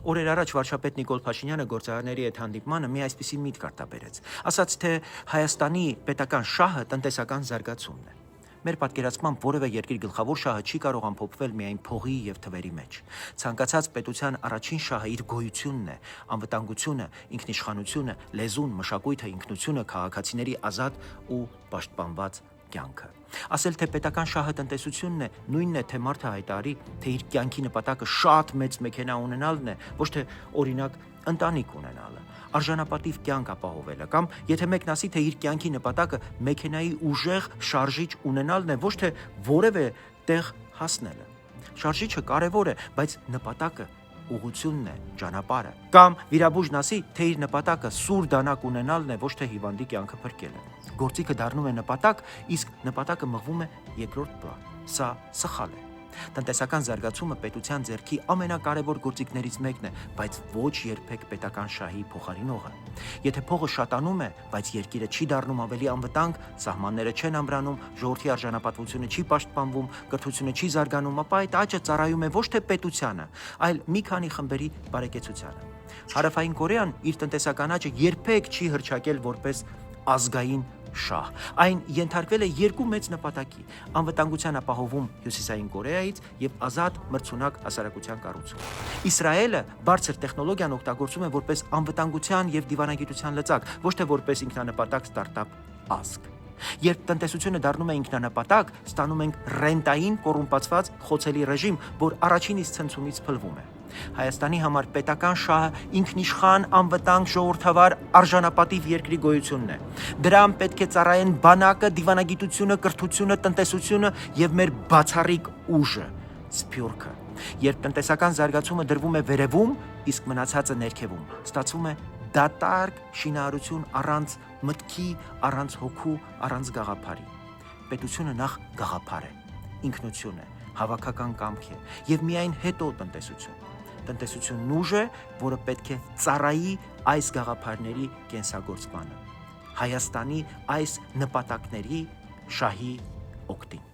Օրեր առաջ վարչապետ Նիկոլ Փաշինյանը գործարարների հետ հանդիպմանը մի այսպիսի միտք արտաբերեց։ Ասաց, թե Հայաստանի պետական շահը տնտեսական զարգացումն է։ Մեր պատկերացմամբ որևէ երկրի գլխավոր շահը չի կարող ամփոփվել միայն փողի եւ թվերի մեջ։ Ցանկացած պետության առաջին շահը իր գոյությունն է, անվտանգությունը, ինքնիշխանությունը, լեզուն, մշակույթը, ինքնությունը, քաղաքացիների ազատ ու պաշտպանված կյանքը։ Ասել, թե պետական շահը տնտեսությունն է, նույնն է, թե մարդը հայտարարի, թե իր կյանքի նպատակը շատ մեծ մեքենա ունենալն է, ոչ թե օրինակ ընտանիք ունենալը, արժանապատիվ կյանք ապահովելը, կամ եթե մեկն ասի, թե իր կյանքի նպատակը մեքենայի ուժեղ շարժիչ ունենալն է, ոչ թե որևէ տեղ հասնելը։ Շարժիչը կարևոր է, բայց նպատակը ուղղությունն է, ճանապարհը։ Կամ վիրաբույժն ասի, թե իր նպատակը սուր դանակ ունենալն է, ոչ թե հիվանդի կյանքը փրկելը։ Գործիքը դառնում է նպատակ, իսկ նպատակը մղվում է երկրորդ պլան։ Սա սխալ է։ Տնտեսական զարգացումը պետության ձեռքի ամենակարևոր գործիքներից մեկն է, բայց ոչ երբեք պետական շահի փոխարինողը։ Եթե փողը շատանում է, բայց երկիրը չի դառնում ավելի անվտանգ, սահմանները չեն ամրանում, ժողովրդի արժանապատվությունը չի պաշտպանվում, կրթությունը չի զարգանում, ապա այդ աճը ծառայում է ոչ թե պետությանը, այլ մի քանի խմբերի բարեկեցությանը։ Հարավային Կորեան իր տնտեսական աճը երբեք չի հռչակել որպես ազգային շահ։ Այն ենթարկվել է երկու մեծ նպատակի՝ անվտանգության ապահովում Հյուսիսային Կորեայից եւ ազատ մրցունակ հասարակության կառուցում։ Իսրայելը բարձր տեխնոլոգիան օգտագործում է որպես անվտանգության եւ դիվանագիտության լծակ, ոչ թե որպես ինքնանպատակ ստարտափ ազգ։ Երբ տնտեսությունը դառնում է ինքնանպատակ, ստանում ենք ռենտային կոռումպացված խոցելի ռեժիմ, որ առաջինից ցնցումից փլվում է։ Հայաստանի համար պետական շահը ինքնիշխան, անվտանգ, ժողովրդավար, արժանապատիվ երկրի գոյությունն է։ Դրան պետք է ծառայեն բանակը, դիվանագիտությունը, կրթությունը, տնտեսությունը եւ մեր բացառիկ ուժը՝ սփյուռքը։ Երբ տնտեսական զարգացումը դրվում է վերևում, իսկ մնացածը ներքևում, ստացվում է դատարկ շինարարություն առանց մտքի, առանց հոգու, առանց գաղափարի։ Պետությունը նախ գաղափար է, ինքնություն է, հավաքական կամք է եւ միայն հետո տնտեսություն։ Տնտեսությունն ուժ է, որը պետք է ծառայի այս գաղափարների կենսագործմանը, Հայաստանի այս նպատակների շահի օգտին։